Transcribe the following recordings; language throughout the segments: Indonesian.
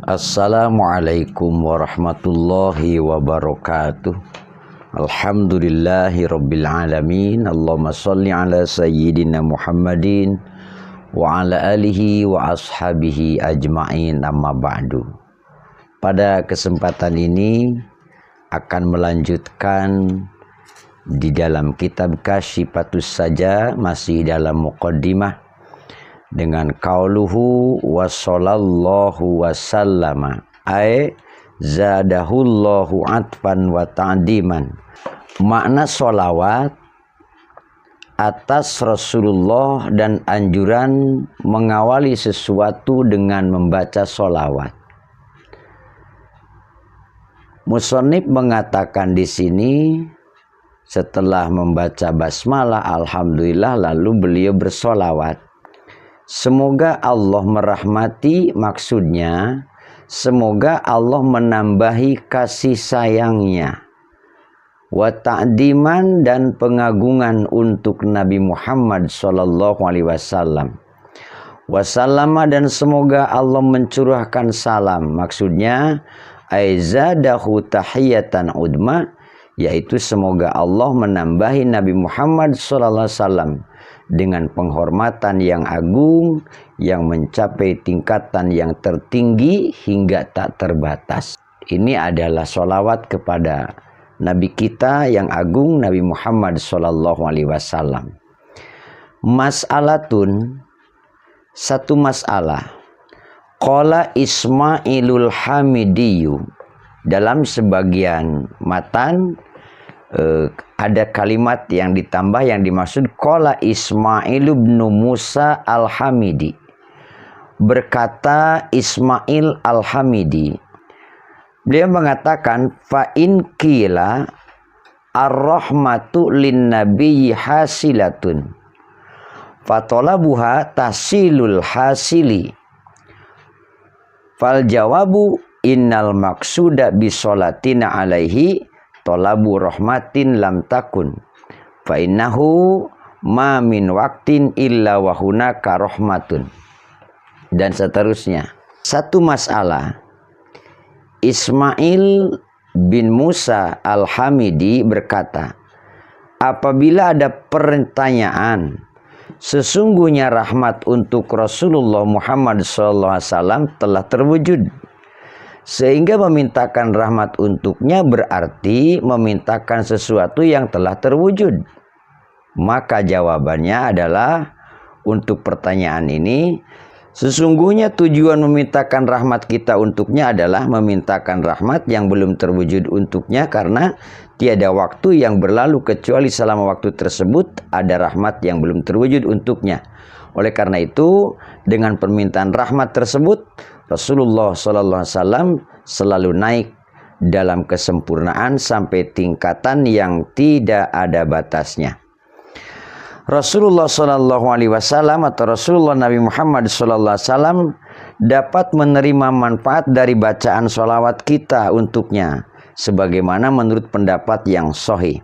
Assalamualaikum warahmatullahi wabarakatuh. Alhamdulillahi rabbil alamin. Allahumma salli ala sayyidina Muhammadin wa ala alihi wa ashabihi ajma'in, amma ba'du. Pada kesempatan ini akan melanjutkan di dalam kitab Kasyifatus Saja, masih dalam muqaddimah dengan qauluhu wa sallallahu wa sallama ay zadahullahu atfan wa ta'diman. Makna sholawat atas Rasulullah dan anjuran mengawali sesuatu dengan membaca sholawat. Musannif mengatakan di sini setelah membaca basmalah alhamdulillah lalu beliau bersolawat. Semoga Allah merahmati, maksudnya semoga Allah menambahi kasih sayangnya, wa ta'diman, dan pengagungan untuk Nabi Muhammad sallallahu alaihi wasallam, wasallama, dan semoga Allah mencurahkan salam, maksudnya aizadahu tahiyatan udma, yaitu semoga Allah menambahi Nabi Muhammad sallallahu alaihi wasallam dengan penghormatan yang agung yang mencapai tingkatan yang tertinggi hingga tak terbatas. Ini adalah sholawat kepada Nabi kita yang agung, Nabi Muhammad sallallahu alaihi wasallam. Mas'alatun, satu masalah. Qala Ismailul Hamidiyu, dalam sebagian matan ada kalimat yang ditambah yang dimaksud qala Ismail bin Musa al-Hamidi, berkata Ismail al-Hamidi, beliau mengatakan fa in qila ar-rahmatu lin nabiyyi hasilatun fatolabuha tasilul hasili fal jawabu innal maqsuda bisolatina alaihi tolabu rahmatin lam takun fa innahu ma min waqtin illa wa hunaka rahmatun, dan seterusnya. Satu masalah. Ismail bin Musa al-Hamidi berkata, apabila ada pertanyaan sesungguhnya rahmat untuk Rasulullah Muhammad SAW telah terwujud, sehingga memintakan rahmat untuknya berarti memintakan sesuatu yang telah terwujud. Maka jawabannya adalah untuk pertanyaan ini, sesungguhnya tujuan memintakan rahmat kita untuknya adalah memintakan rahmat yang belum terwujud untuknya, karena tiada waktu yang berlalu kecuali selama waktu tersebut ada rahmat yang belum terwujud untuknya. Oleh karena itu, dengan permintaan rahmat tersebut, Rasulullah SAW selalu naik dalam kesempurnaan sampai tingkatan yang tidak ada batasnya. Rasulullah SAW atau Rasulullah Nabi Muhammad SAW dapat menerima manfaat dari bacaan sholawat kita untuknya, sebagaimana menurut pendapat yang sahih.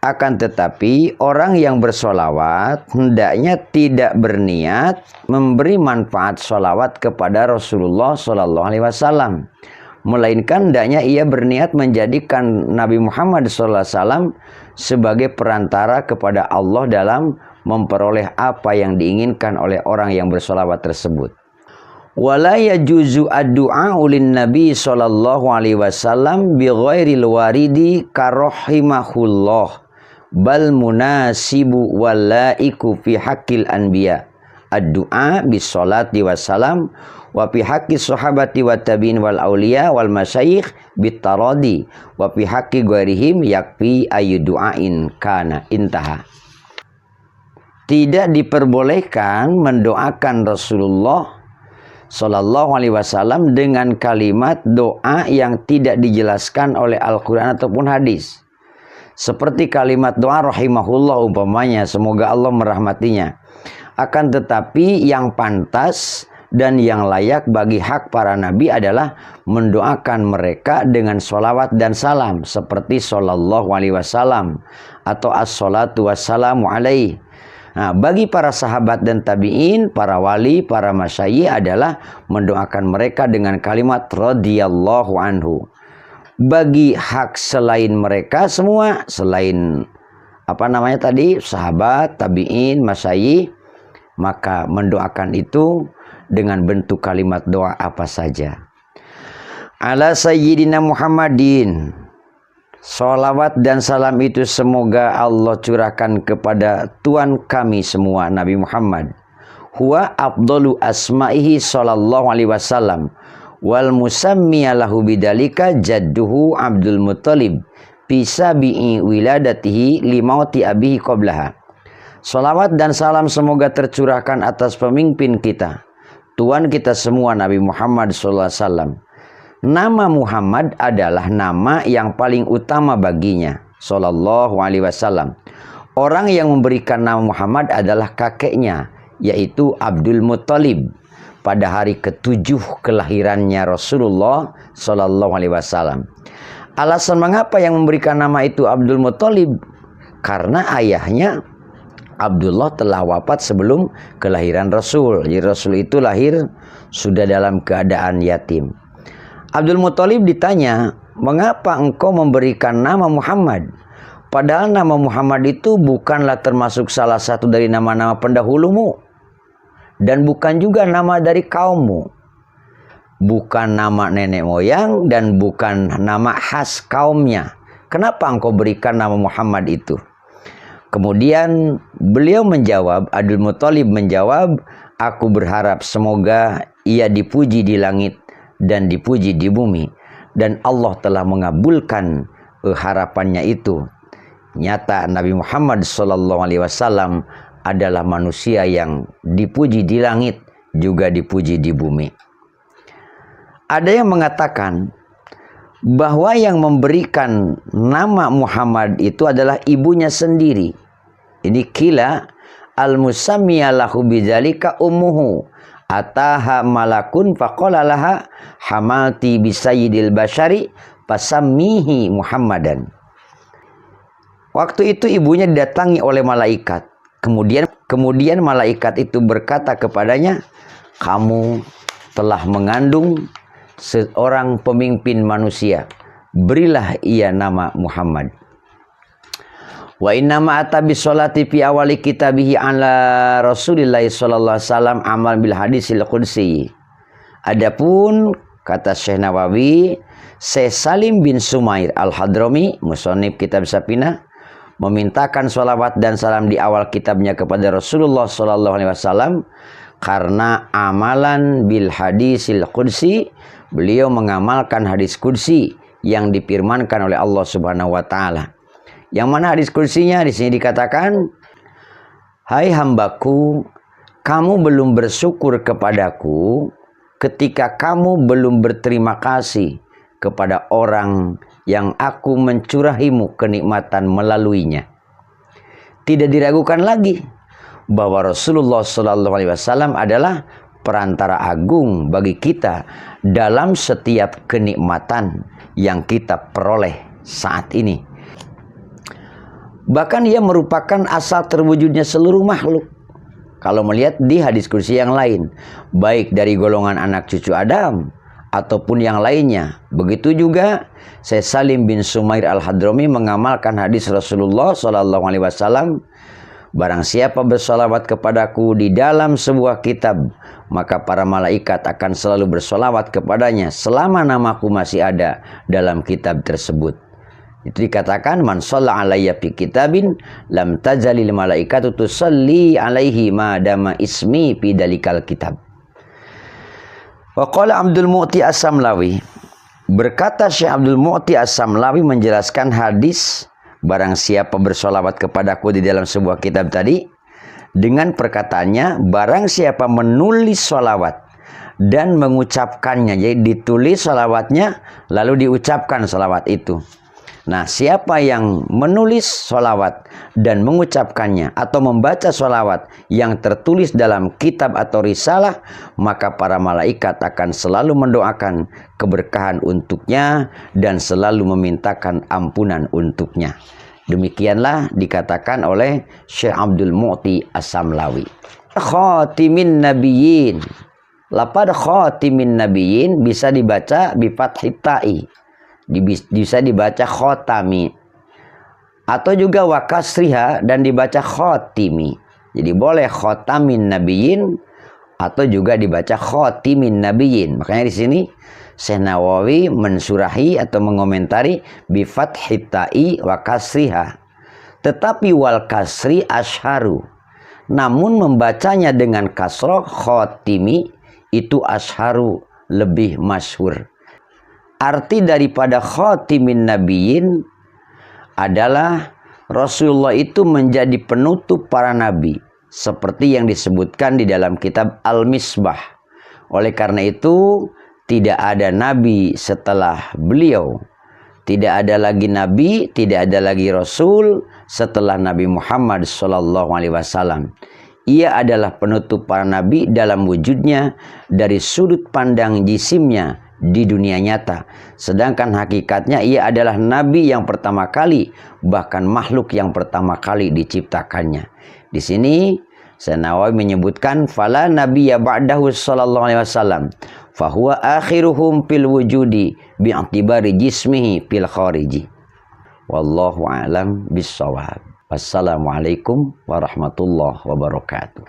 Akan tetapi orang yang bersolawat hendaknya tidak berniat memberi manfaat solawat kepada Rasulullah SAW, melainkan hendaknya ia berniat menjadikan Nabi Muhammad SAW sebagai perantara kepada Allah dalam memperoleh apa yang diinginkan oleh orang yang bersolawat tersebut. Wala yajuzu ad-du'a ulin Nabi sallallahu alaihi wasallam bi ghairil waridi karahimahullah bal munasibu walaiku fi haqqil anbiya ad-du'a bis salati wassalam wa fi haqqi sahabati wa tabi'in wal auliya wal masyayikh bit taradi wa fi haqqi ghairihim yakfi ayyudu'ain kana intaha. Tidak diperbolehkan mendoakan Rasulullah sallallahu alaihi wasallam dengan kalimat doa yang tidak dijelaskan oleh Al-Quran ataupun hadis, seperti kalimat doa rahimahullah umpamanya, semoga Allah merahmatinya. Akan tetapi yang pantas dan yang layak bagi hak para nabi adalah mendoakan mereka dengan sholawat dan salam, seperti sallallahu alaihi wasallam atau as-salatu wassalamu alaihi. Nah, bagi para sahabat dan tabi'in, para wali, para masyayikh adalah mendoakan mereka dengan kalimat radhiyallahu anhu. Bagi hak selain mereka semua, selain sahabat, tabi'in, masyayikh, maka mendoakan itu dengan bentuk kalimat doa apa saja. Ala sayyidina Muhammadin, salawat dan salam itu semoga Allah curahkan kepada Tuhan kami semua Nabi Muhammad. Huwa afdalu asma'ihi sallallahu alaihi wasallam wal musammiya lahu bidalika jadduhu Abdul Muttalib bisabi'i wiladatihi limauti abihi qablaha. Salawat dan salam semoga tercurahkan atas pemimpin kita, Tuhan kita semua Nabi Muhammad sallallahu alaihi wasallam. Nama Muhammad adalah nama yang paling utama baginya sallallahu alaihi wasallam. Orang yang memberikan nama Muhammad adalah kakeknya, yaitu Abdul Muttalib, pada hari ke-7 kelahirannya Rasulullah sallallahu alaihi wasallam. Alasan mengapa yang memberikan nama itu Abdul Muttalib? Karena ayahnya Abdullah telah wafat sebelum kelahiran Rasul. Jadi Rasul itu lahir sudah dalam keadaan yatim. Abdul Muttalib ditanya, mengapa engkau memberikan nama Muhammad? Padahal nama Muhammad itu bukanlah termasuk salah satu dari nama-nama pendahulumu. Dan bukan juga nama dari kaummu. Bukan nama nenek moyang dan bukan nama khas kaumnya. Kenapa engkau berikan nama Muhammad itu? Kemudian beliau menjawab, Abdul Muttalib menjawab, aku berharap semoga ia dipuji di langit dan dipuji di bumi, dan Allah telah mengabulkan harapannya itu. Nyata Nabi Muhammad SAW adalah manusia yang dipuji di langit juga dipuji di bumi. Ada yang mengatakan bahwa yang memberikan nama Muhammad itu adalah ibunya sendiri. Ini kila al-musammiya lahu bidzalika ummuhu ataha malakun faqala laha hamalti bisayyidil bashari fasammihi Muhammadan. Waktu itu ibunya didatangi oleh malaikat. Kemudian malaikat itu berkata kepadanya, kamu telah mengandung seorang pemimpin manusia, berilah ia nama Muhammad. Wa inna ma atabi sholati fi awali kitabihi ala Rasulillah sallallahu alaihi wasallam amal bil hadisil qudsi. Adapun kata Syekh Nawawi, Syekh Salim bin Sumair Al-Hadrami, musannif kitab Safina, memintakan sholawat dan salam di awal kitabnya kepada Rasulullah sallallahu alaihi wasallam karena amalan bil hadisil qudsi, beliau mengamalkan hadis qudsi yang difirmankan oleh Allah Subhanahu wa taala. Yang mana hadis kursinya di sini dikatakan, hai hambaku, kamu belum bersyukur kepadaku ketika kamu belum berterima kasih kepada orang yang aku mencurahimu kenikmatan melaluinya. Tidak diragukan lagi bahwa Rasulullah SAW adalah perantara agung bagi kita dalam setiap kenikmatan yang kita peroleh saat ini. Bahkan ia merupakan asal terwujudnya seluruh makhluk. Kalau melihat di hadis kursi yang lain, baik dari golongan anak cucu Adam ataupun yang lainnya. Begitu juga Syekh Salim bin Sumair Al-Hadrami mengamalkan hadis Rasulullah SAW. Barang siapa bersolawat kepadaku di dalam sebuah kitab, maka para malaikat akan selalu bersolawat kepadanya selama namaku masih ada dalam kitab tersebut. Itu dikatakan man shalla alayya fi kitabin lam tazalil malaikatu tusalli alaihi ma dama ismi fi dalikal kitab. Wa qala Abdul Mu'ti As-Samlawi, berkata Syekh Abdul Mu'ti As-Samlawi menjelaskan hadis barang siapa bersolawat kepadaku di dalam sebuah kitab tadi dengan perkataannya, barang siapa menulis solawat dan mengucapkannya, jadi ditulis solawatnya lalu diucapkan solawat itu. Nah, siapa yang menulis sholawat dan mengucapkannya atau membaca sholawat yang tertulis dalam kitab atau risalah, maka para malaikat akan selalu mendoakan keberkahan untuknya dan selalu memintakan ampunan untuknya. Demikianlah dikatakan oleh Syekh Abdul Mu'ti As-Samlawi. Khatimin nabiyyin. Lafaz khatimin nabiyyin bisa dibaca bi fathit ta'i. Bisa dibaca khotami. Atau juga wa kasriha dan dibaca khotimi. Jadi boleh khotamin nabiyyin atau juga dibaca khotimin nabiyyin. Makanya di sini Syekh Nawawi mensurahi atau mengomentari bi fathit ta'i wa kasriha. Tetapi wal kasri asharu. Namun membacanya dengan kasroh khotimi itu asharu, lebih masyhur. Arti daripada khotimin nabiyyin adalah Rasulullah itu menjadi penutup para nabi, seperti yang disebutkan di dalam kitab Al-Misbah. Oleh karena itu tidak ada nabi setelah beliau. Tidak ada lagi nabi, tidak ada lagi rasul setelah Nabi Muhammad SAW. Ia adalah penutup para nabi dalam wujudnya dari sudut pandang jisimnya di dunia nyata. Sedangkan hakikatnya ia adalah nabi yang pertama kali, bahkan makhluk yang pertama kali diciptakannya. Di sini Syekh Nawawi menyebutkan fala nabiyya ba'dahu sallallahu alaihi wasallam fahuwa akhiruhum fil wujudi bi'tibari jismihi fil khariji. Wallahu a'lam bissawab. Wassalamualaikum warahmatullahi wabarakatuh.